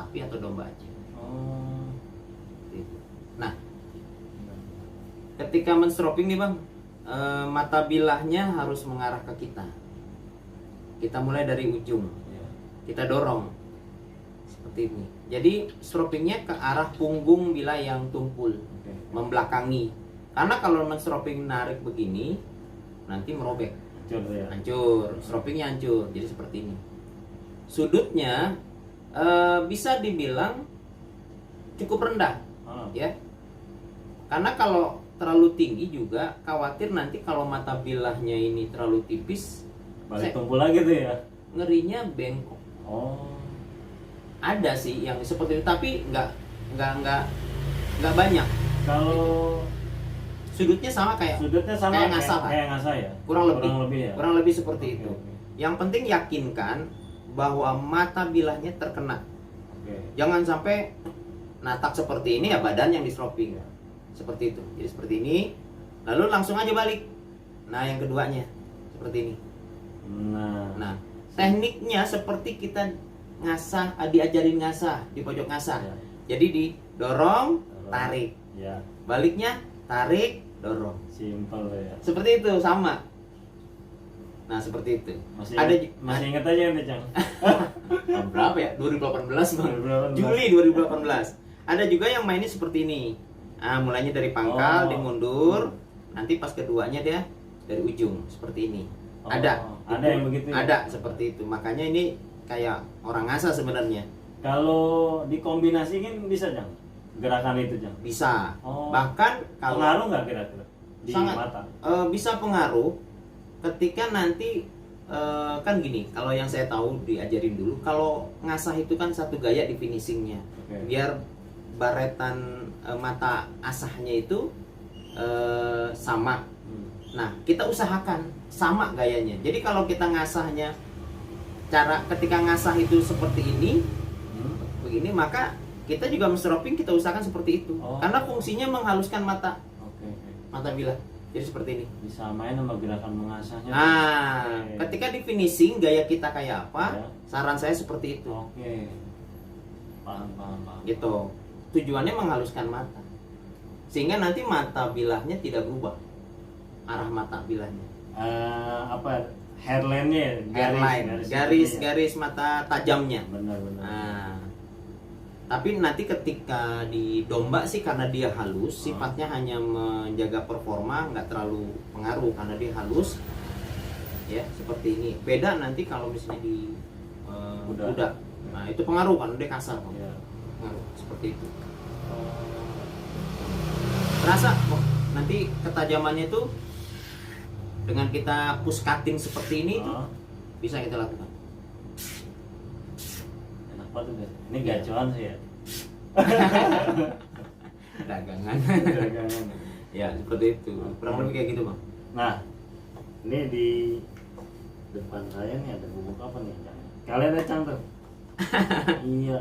sapi atau domba aja. Oh. Gitu. Nah, ketika menstroping nih bang, mata bilahnya harus mengarah ke kita. Kita mulai dari ujung, Ya. kita dorong seperti ini. Jadi stropingnya ke arah punggung bilah yang tumpul, Oke. membelakangi. Karena kalau menstroping narik begini, nanti merobek, Hancur ya. hancur, stropingnya hancur. Jadi seperti ini. Sudutnya bisa dibilang cukup rendah, Ah. ya. Karena kalau terlalu tinggi juga khawatir nanti kalau mata bilahnya ini terlalu tipis, Balik tumpul lagi tuh ya. ngerinya bengkok. Oh. Ada sih yang seperti itu, tapi nggak banyak. Kalau Sudutnya sama kayak sudutnya sama kayak ngasah, Pak. kayak ngasah ya. Kurang lebih ya. kurang lebih seperti Oke, itu. oke. Yang penting yakinkan bahwa mata bilahnya terkena. Oke. Jangan sampai natak seperti ini ya badan yang di-stroping. Seperti itu. Jadi seperti ini. Lalu langsung aja balik. Nah, yang keduanya seperti ini. Nah, tekniknya seperti kita ngasah, diajarin ngasah di pojok ngasah. Ya. Jadi didorong, tarik. Ya. Baliknya tarik, dorong. Simpel ya. Seperti itu sama. Nah, seperti itu. Masih ingat aja nih, Cang. Tahun berapa ya? 2018 bang. 2018. Juli 2018. Ada juga yang mainnya seperti ini. Nah, mulainya dari pangkal, Oh. dia mundur. Nanti pas keduanya dia dari ujung seperti ini. Oh, Ada. ada Itu- yang begitu ya? Ada seperti itu. Makanya ini kayak orang ngasah sebenarnya. Kalau dikombinasikan bisa, Cang? Gerakan itu, Cang? Bisa. Oh. Bahkan kalau Pengaruh nggak kira-kira di sangat mata? bisa pengaruh ketika nanti kan gini, kalau yang saya tahu diajarin dulu, kalau ngasah itu kan satu gaya di finishingnya. Oke. Biar baretan mata asahnya itu sama. Nah, kita usahakan sama gayanya. Jadi kalau kita ngasahnya, cara ketika ngasah itu seperti ini, begini, maka kita juga menstroping kita usahakan seperti itu. Oh. Karena fungsinya menghaluskan mata Oke. mata bilah. Jadi seperti ini. Disamain sama gerakan mengasahnya. Nah, Oke. ketika di finishing gaya kita kayak apa? Ya. Saran saya seperti itu. Oke. Paham. Gitu. Tujuannya menghaluskan mata. Sehingga nanti mata bilahnya tidak berubah. Arah mata bilahnya. Apa hairline-nya? Garis mata tajamnya. Benar. Nah, tapi nanti ketika di domba sih karena dia halus, sifatnya hanya menjaga performa, nggak terlalu pengaruh karena dia halus. Ya, seperti ini. Beda nanti kalau misalnya di kuda. Nah, itu pengaruh kan dia kasar. Ya. Pengaruh seperti itu. Terasa kok nanti ketajamannya itu dengan kita push cutting seperti ini itu bisa kita lakukan. Enak banget deh. Ini gacuan sih ya. Dagangan. Dagangan. Ya, seperti itu. Kurang lebih kayak gitu, Bang. Nah, ini di depan saya nih ada bubuk apa nih, Cang? Kalian ada, Cang, tuh? Iya.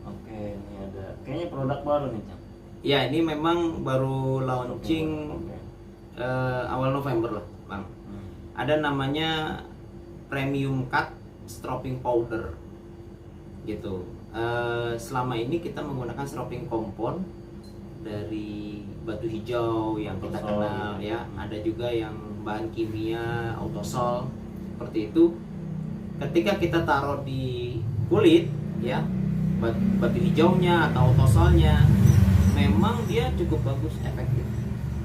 Oke, ini ada kayaknya produk baru nih, Cang. Ya, ini memang baru launching Oke. awal November lah, Bang. Ada namanya Premium Cut Stropping Powder. Gitu. Selama ini kita menggunakan stropping kompon dari batu hijau yang kita Autosol. kenal ya. Ada juga yang bahan kimia, autosol seperti itu. Ketika kita taruh di kulit ya, batu hijaunya atau autosolnya, memang dia cukup bagus, efektif.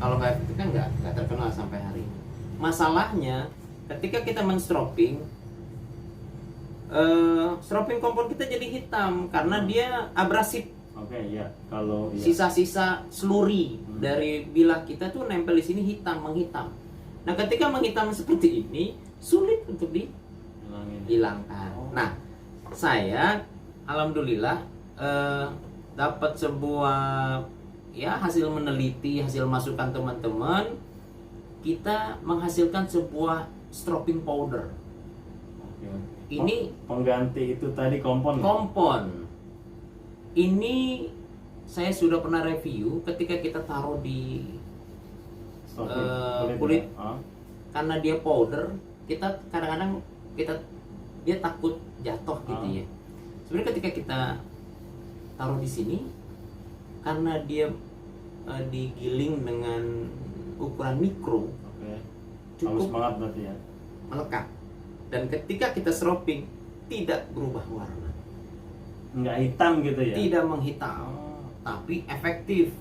Kalau nggak efektif kan nggak terkenal sampai hari ini. Masalahnya ketika kita menstropping, stropping kompon kita jadi hitam karena dia abrasif. Oke, ya. Kalau iya. Sisa-sisa sluri dari bilah kita tuh nempel di sini hitam, menghitam. Nah, ketika menghitam seperti ini sulit untuk dihilangkan. Nah, saya alhamdulillah dapat sebuah ya hasil meneliti, hasil masukan teman-teman, kita menghasilkan sebuah stropping powder. Oke. Ini pengganti itu tadi kompon. Ini saya sudah pernah review ketika kita taruh di kulit ya? karena dia powder, kita kadang-kadang dia takut jatuh gitu ya. Sebenarnya ketika kita taruh di sini, karena dia digiling dengan ukuran mikro, Oke. cukup Halus banget berarti ya. melekat. Dan ketika kita stroping tidak berubah warna, Nggak hitam gitu ya. tidak menghitam, Oh. tapi efektif.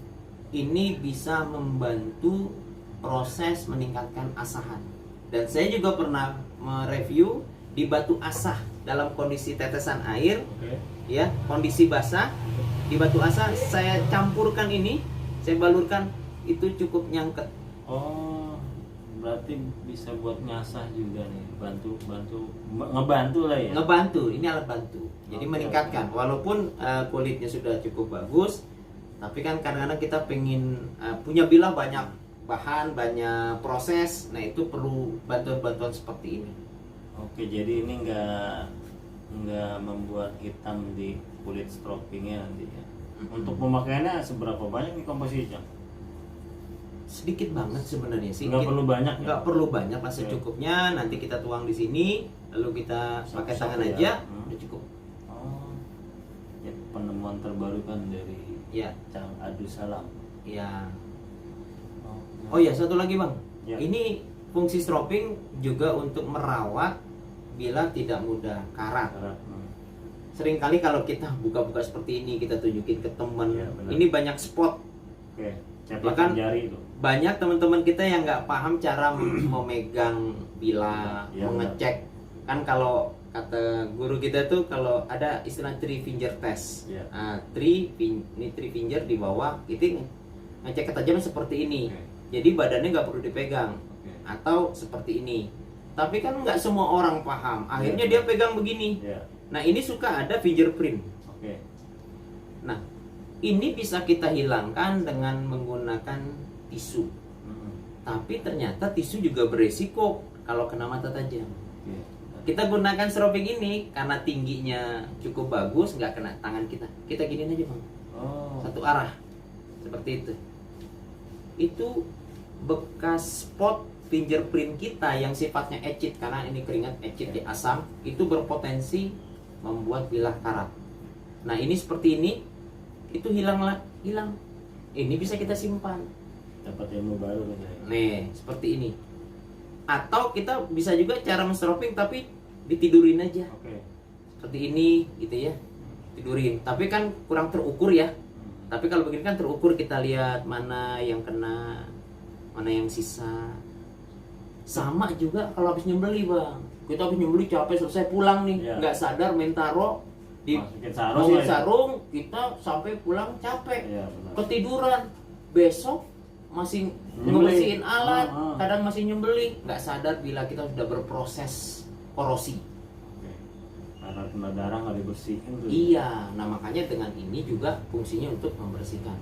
Ini bisa membantu proses meningkatkan asahan. Dan saya juga pernah mereview di batu asah dalam kondisi tetesan air, Oke. ya, kondisi basah. Di batu asah saya campurkan ini, saya balurkan, itu cukup nyangket. Oh, berarti bisa buat ngasah juga nih, ngebantu lah ya. Ngebantu, ini alat bantu. Jadi Oke, meningkatkan, walaupun kulitnya sudah cukup bagus, tapi kan kadang-kadang kita pengen punya bilah banyak bahan, banyak proses, nah itu perlu bantuan-bantuan seperti ini. Oke, jadi ini nggak membuat hitam di kulit stropingnya nanti ya. Untuk pemakaiannya seberapa banyak nih komposisi, Cang? Sedikit banget sebenarnya sih. Nggak perlu banyak ya? Nggak perlu banyak, lah Oke. secukupnya. Nanti kita tuang di sini, lalu kita pakai Sok-sok tangan ya. aja, Hmm. udah cukup. Oh, ya, penemuan terbaru kan dari Ya, Cang Abdussalam. ya. Oh, Oh ya, satu lagi bang. Ya. Ini fungsi stroping juga untuk merawat bila tidak mudah karat. Karat. Seringkali kalau kita buka-buka seperti ini, kita tunjukin ke temen, Ya, benar. ini banyak spot. Oke, Ya cetak kan? jari itu. Banyak teman-teman kita yang nggak paham cara memegang bilah, Ya, mengecek. Kan kalau kata guru kita tuh kalau ada istilah three finger test. Ya. Nah, ini three finger di bawah, itu ngecek ketajaman seperti ini. Oke. Jadi badannya nggak perlu dipegang. Oke. Atau seperti ini. Tapi kan nggak semua orang paham. Akhirnya Ya. dia pegang begini. Ya. Nah, ini suka ada fingerprint. Oke. Nah, ini bisa kita hilangkan dengan menggunakan tisu. Mm-mm. Tapi ternyata tisu juga beresiko kalau kena mata tajam. Oke. Kita gunakan stroping ini karena tingginya cukup bagus, nggak kena tangan kita. Kita giniin aja bang, Oh. satu arah, seperti itu. Itu bekas spot fingerprint kita yang sifatnya ecit, karena ini keringat ecit di asam, itu berpotensi membuat bilah karat. Nah ini seperti ini, itu hilang. Ini bisa kita simpan. Dapat ilmu baru kan ya. Nih, seperti ini. Atau kita bisa juga cara men-stroping tapi ditidurin aja. Oke. Seperti ini gitu ya. Tidurin. Tapi kan kurang terukur ya. Tapi kalau begini kan terukur, kita lihat mana yang kena, mana yang sisa. Sama juga kalau habis nyembeli, Bang. Kita habis nyembeli capek, selesai pulang nih, Iya. nggak sadar main taro di Masukin sarung masukin lah ya. sarung, kita sampai pulang capek. Iya, benar. Ketiduran, besok masih Nyembeli. ngebersihin alat, Ah, ah. kadang masih nyembeli, nggak sadar bila kita sudah berproses korosi. Oke. Karena kena darah nggak dibersihin tuh. Iya, nah makanya dengan ini juga fungsinya untuk membersihkan,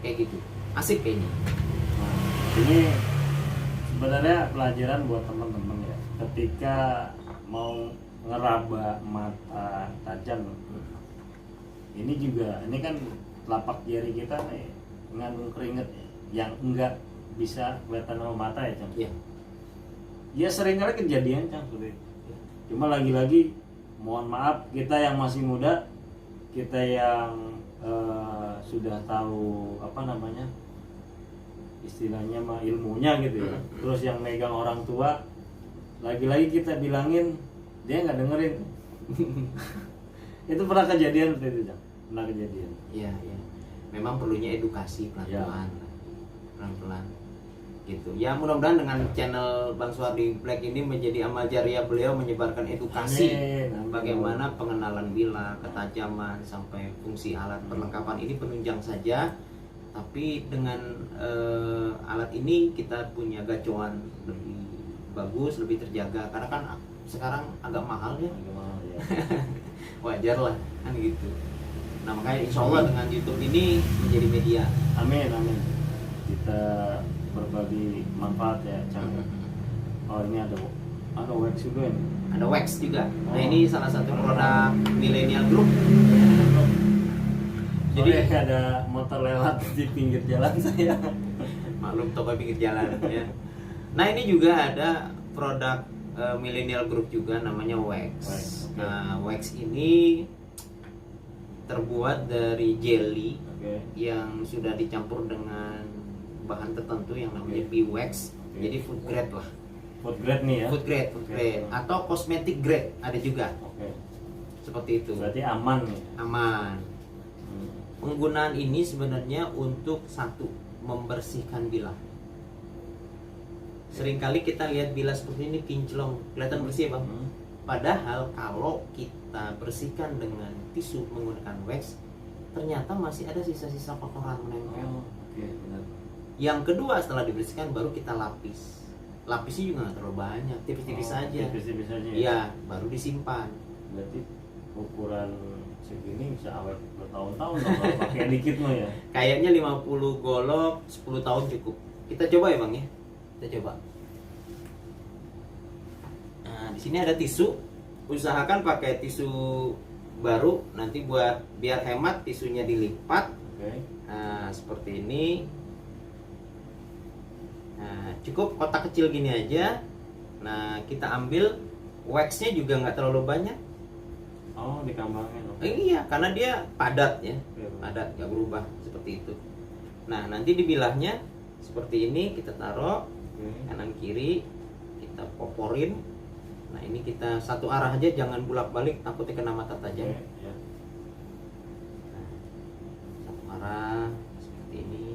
kayak gitu. Asik kayaknya. Nah, ini sebenarnya pelajaran buat teman-teman ya. Ketika mau ngeraba mata tajam, ini juga, ini kan telapak jari kita nih mengandung keringet ya, yang enggak bisa kelihatan sama mata ya, Cang. Iya. Ya seringkali kejadian, Cang, seperti itu. Cuma lagi-lagi mohon maaf, kita yang masih muda, kita yang sudah tahu apa namanya, istilahnya mah ilmunya gitu ya. Terus yang megang orang tua, lagi-lagi kita bilangin, dia nggak dengerin. Itu pernah kejadian seperti itu, Cang. Pernah kejadian. Iya, iya. Memang perlunya edukasi pelan-pelan. Iya. Pelan-pelan. Gitu. Ya mudah-mudahan dengan channel Bang Suwardi Black ini menjadi amal jariah beliau menyebarkan edukasi Amin. bagaimana pengenalan bilah, ketajaman sampai fungsi alat perlengkapan ini penunjang saja. Tapi dengan alat ini kita punya gacuan lebih bagus, lebih terjaga, karena kan sekarang agak mahal ya. Agak mahal, ya. Wajar lah kan gitu. Nah makanya insya Allah dengan YouTube ini menjadi media. Amin, amin. Kita berbagi manfaat ya, Cang. Oh, ini ada wax juga ini. Ada wax juga. Nah Oh. ini salah satu produk Millennial Group. Jadi Jadi ada motor lewat di pinggir jalan saya. maklum toko pinggir jalan ya. Nah ini juga ada produk Millennial Group juga namanya wax. Wax, oke. Nah wax ini terbuat dari jelly Oke. yang sudah dicampur dengan bahan tertentu yang namanya Oke. beeswax. Oke. Jadi food grade lah. Food grade nih ya. Food grade Oke. atau cosmetic grade ada juga. Oke. Seperti itu. Berarti aman nih. Aman. Hmm. Penggunaan ini sebenarnya untuk satu, membersihkan bilah. Seringkali kita lihat bilah seperti ini kinclong, kelihatan bersih ya, Bang. Hmm. Padahal kalau kita bersihkan dengan tisu menggunakan wax, ternyata masih ada sisa-sisa kotoran menempel. Oh, oke, benar. Yang kedua, setelah dibersihkan baru kita lapis. Lapisnya juga nggak terlalu banyak, tipis-tipis Oh, saja. Tipis-tipis aja. Ya? Iya, baru disimpan. Berarti ukuran segini bisa awet bertahun-tahun dong kalau pakai dikit mah ya. Kayaknya 50 golok 10 tahun cukup. Kita coba ya, Bang ya. Kita coba. Nah, di sini ada tisu. Usahakan pakai tisu baru, nanti buat biar hemat tisunya dilipat. Oke. Nah, seperti ini. Nah, cukup kotak kecil gini aja. Nah, kita ambil waxnya juga nggak terlalu banyak. Oh, dikembangin. Oke. Iya, karena dia padat ya, Oke. padat, nggak berubah seperti itu. Nah, nanti dibilahnya seperti ini kita taruh Oke. kanan kiri, kita poporin. Nah, ini kita satu arah aja, jangan bolak-balik, takutnya kena mata tajam. Oke, ya. Nah, satu arah seperti ini.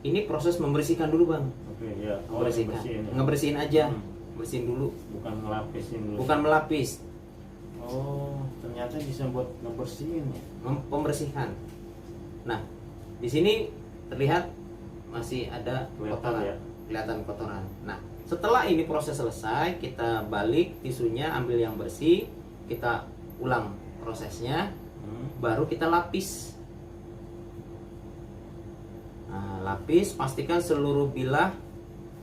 Ini proses membersihkan dulu, Bang. Oke, ya. Oh, Membersihkan, bersihin ya. ngebersihin aja, Hmm. bersihin dulu, Bukan ngelapisin dulu. bukan melapis, Oh, ternyata bisa buat ngebersihin ya. pembersihan. Nah, di sini terlihat masih ada Kelihatan kotoran, ya. kelihatan kotoran. Nah, setelah ini proses selesai, kita balik tisunya, ambil yang bersih, kita ulang prosesnya, Hmm. baru kita lapis. Nah, lapis, pastikan seluruh bilah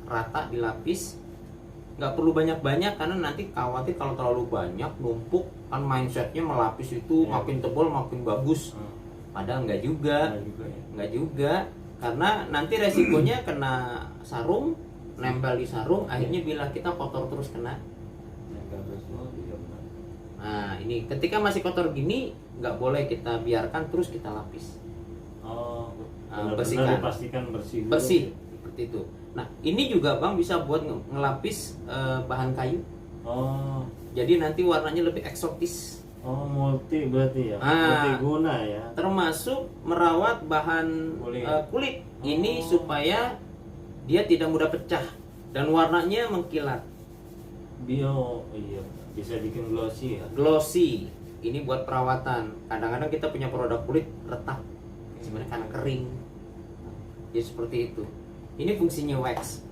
rata dilapis. Nggak perlu banyak-banyak karena nanti khawatir kalau terlalu banyak numpuk, kan mindsetnya melapis itu Ya. makin tebal makin bagus. Hmm. Padahal nggak juga, Nah, juga ya. nggak juga, karena nanti resikonya kena sarung, nempel di sarung, akhirnya bilah kita kotor terus kena. Yang gagal semua iya benar. Nah, ini ketika masih kotor gini nggak boleh kita biarkan, terus kita lapis. Oh, Ah, benar-benar bersihkan. dipastikan bersih. dulu. Bersih seperti itu. Nah, ini juga Bang bisa buat ngelapis bahan kayu. Oh, Jadi nanti warnanya lebih eksotis. oh multi berarti ya. Ah. Multiguna ya. Termasuk merawat bahan Kulit. kulit. Ini Oh. supaya dia tidak mudah pecah dan warnanya mengkilat. Bio, iya bisa bikin glossy ya. Glossy. Ini buat perawatan. Kadang-kadang kita punya produk kulit retak. Sebenarnya karena kering. Ya seperti itu. Ini fungsinya wax.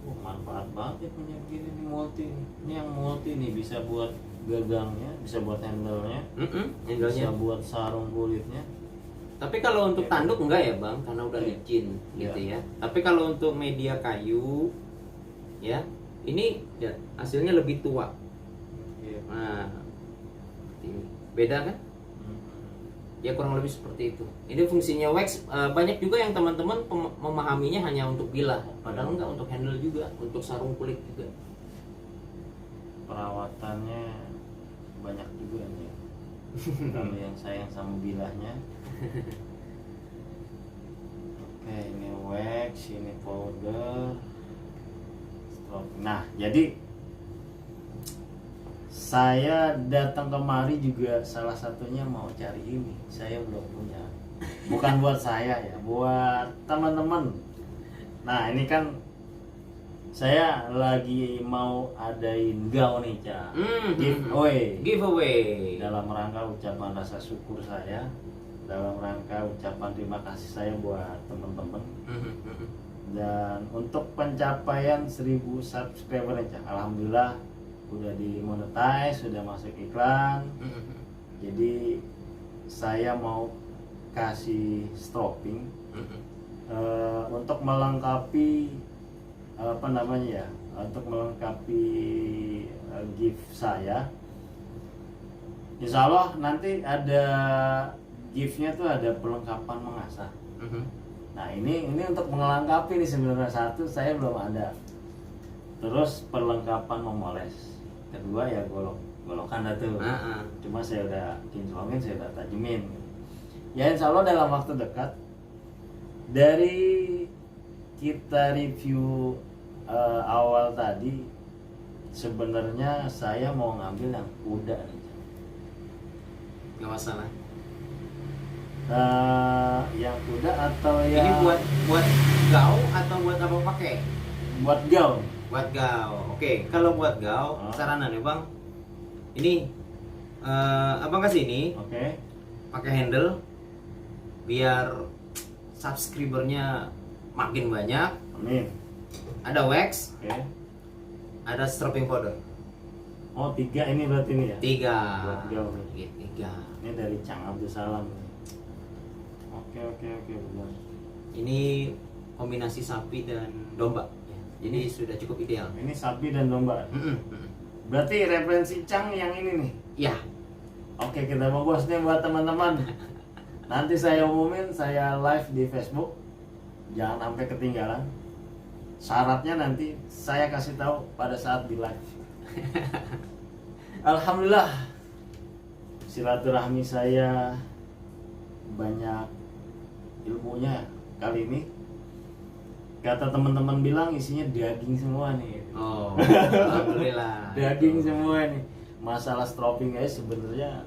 Oh, manfaat banget ya punya begini nih multi. Ini yang multi nih bisa buat gagangnya, bisa buat handle-nya, Handle-nya. bisa buat sarung kulitnya. Tapi kalau untuk tanduk enggak ya Bang, karena udah Iya. licin gitu Iya. ya. Tapi kalau untuk media kayu, ya ini ya, hasilnya lebih tua. Iya. Nah, ini beda kan? Ya kurang lebih seperti itu. Ini fungsinya wax. Banyak juga yang teman-teman memahaminya hanya untuk bilah, padahal enggak, untuk handle juga, untuk sarung kulit juga. Perawatannya banyak juga nih. Kalau yang sayang sama bilahnya. Oke, ini wax, ini powder. Nah, jadi saya datang kemari juga salah satunya mau cari ini. Saya belum punya. Bukan buat saya ya, buat teman-teman. Nah, ini kan saya lagi mau adain gaun nih, Cak. Giveaway. Giveaway. Dalam rangka ucapan rasa syukur saya, dalam rangka ucapan terima kasih saya buat teman-teman. Dan untuk pencapaian 1000 subscriber aja, alhamdulillah udah dimonetize, sudah masuk iklan. Jadi saya mau kasih stropping untuk melengkapi apa namanya ya, untuk melengkapi gift saya. Insya Allah nanti ada giftnya tuh ada perlengkapan mengasah. Nah ini untuk melengkapi nih sebenarnya, satu saya belum ada. Terus perlengkapan memoles. kedua ya golokan dah tuh. Cuma saya udah kinclongin, saya udah tajemin. Ya insya Allah dalam waktu dekat dari kita review awal tadi, sebenarnya saya mau ngambil yang kuda nih. Nggak masalah. Yang kuda atau yang Ini buat gaul atau buat apa pakai? buat gaul. Buat gaul. Oke, kalau buat gaul, saranan ya bang. Ini abang kasih ini Oke. pakai handle biar subscribernya makin banyak. Amin. Ada wax, Oke. ada stropping powder. Oh 3 ini berarti ini ya? 3. Buat gaul. 3. Ini dari Cang Abdul Salam. Oke benar. Ini kombinasi sapi dan domba. Ya, jadi sudah cukup ideal. Ini sapi dan domba. Berarti referensi Cang yang ini nih. Ya, Oke, kita mau nih buat teman-teman. Nanti saya umumin, saya live di Facebook. Jangan sampai ketinggalan. Syaratnya nanti saya kasih tahu pada saat di live. Alhamdulillah, silaturahmi saya banyak ilmunya kali ini. Kata teman-teman bilang isinya daging semua nih. oh, alhamdulillah. Daging semua nih. Masalah stropping guys sebenarnya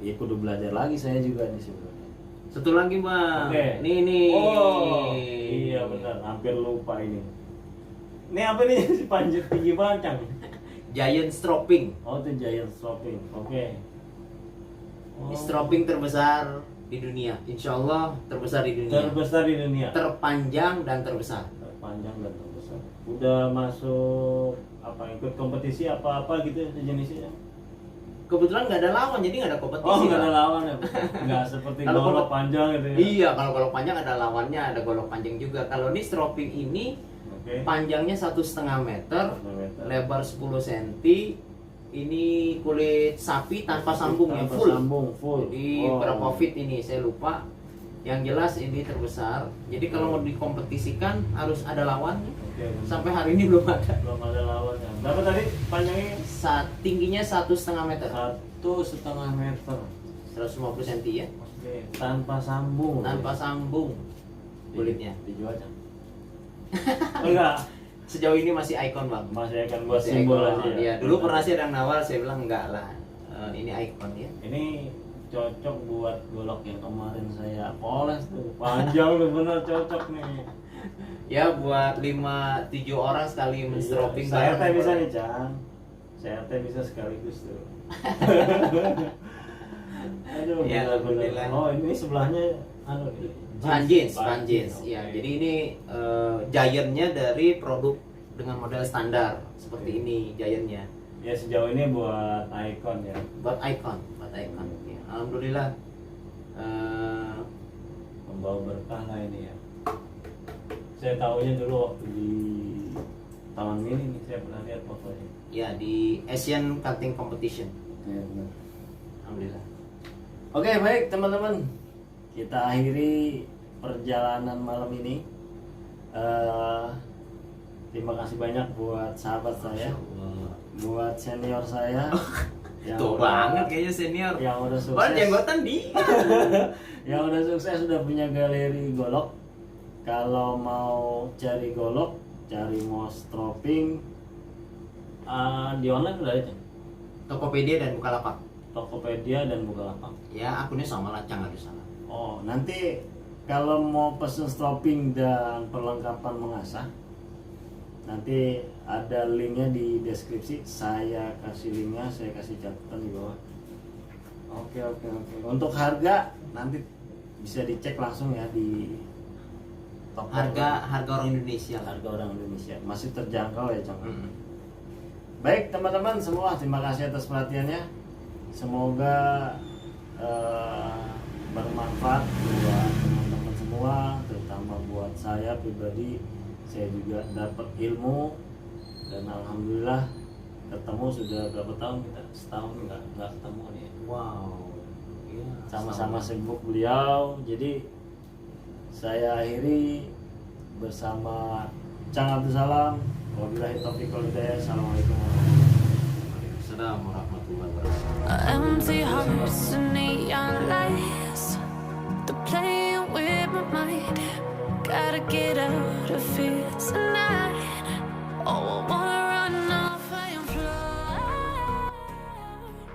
ya kudu belajar lagi saya juga nih sebenarnya. Satu lagi bang. Oke. Nih. Oh iya benar, hampir lupa ini. Ini apa nih si panjat tinggi bancang? Giant stropping. Oh itu giant stropping. Oke. Ini stropping terbesar di dunia. Insya Allah terbesar di dunia. Terbesar di dunia. Terpanjang dan terbesar. Terpanjang dan terbesar. Udah masuk apa ikut kompetisi apa-apa gitu jenisnya? Kebetulan nggak ada lawan, jadi nggak ada kompetisi. Oh nggak ada Bang. lawan ya? Nggak seperti Kalau golok panjang gitu ya? Iya, kalau golok panjang ada lawannya, ada golok panjang juga. Kalau ini stropping ini Oke. panjangnya 1,5 meter, 1,5 meter. lebar 10 cm. Ini kulit sapi tanpa sambung ya, Tanpa full. sambung full. Jadi Oh. berapa feet ini saya lupa. Yang jelas ini terbesar. Jadi kalau mau dikompetisikan harus ada lawannya. Oke, benar. Sampai hari ini belum ada. Belum ada lawannya. Berapa tadi panjangnya? Tingginya 1,5 meter, 1,5 meter. 150 cm ya. Oke. Tanpa sambung. Tanpa sambung kulitnya. Dijual Cang? Oh, enggak. Sejauh ini masih ikon bang. Masih akan buat Masih simbol ikon. aja ya. Iya, dulu pernah sih ada yang nawar, saya bilang enggak lah. Ini ikon ya. Ini cocok buat golok yang kemarin saya poles tuh. Panjang tuh bener cocok nih. Ya buat 5-7 orang sekali men-stropping Saya teh bareng. bisa nih, Cang. Saya teh bisa sekaligus tuh. Aduh, Ya, bener-bener. alhamdulillah. Oh, ini sebelahnya anu Ban jeans. Ya, Oke. jadi ini giantnya dari produk dengan model standar seperti ini giantnya. Ya sejauh ini buat icon ya. Buat icon. Ya, alhamdulillah. Membawa berkah lah ini ya. Saya tahunya dulu waktu di Taman Mini nih saya pernah lihat fotonya. Ya di Asian Cutting Competition. Ya, benar. Alhamdulillah. Oke baik teman-teman, kita akhiri perjalanan malam ini. Terima kasih banyak buat sahabat saya, buat senior saya. Tuh banget kayaknya senior. Yang udah Baru sukses. jenggotan dia. Yang udah sukses sudah punya galeri golok. Kalau mau cari golok, cari mau stropping, di online udah ada. Tokopedia dan Bukalapak. Tokopedia dan Bukalapak. Ya akunnya sama lah, Cang ada salah. Oh, nanti kalau mau pesen stropping dan perlengkapan mengasah, nanti ada linknya di deskripsi. Saya kasih linknya, saya kasih catatan di bawah. Oke. Untuk harga nanti bisa dicek langsung ya di toko. Harga orang Indonesia. Harga orang Indonesia masih terjangkau ya, Cang. Mm-mm. Baik teman-teman semua, terima kasih atas perhatiannya. Semoga bermanfaat buat teman-teman semua, terutama buat saya pribadi. Saya juga dapat ilmu dan alhamdulillah ketemu sudah berapa tahun kita? Setahun nggak ketemu nih. Wow. Iya, Sama-sama sibuk beliau, jadi saya akhiri bersama Cang Abdul Salam. Wabillahi taufiq wal hidayah. Assalamualaikum warahmatullahi wabarakatuh. Waalaikumsalam warahmatullahi wabarakatuh. Empty hearts and neon lights. They're playing with my mind. Gotta get out of here tonight.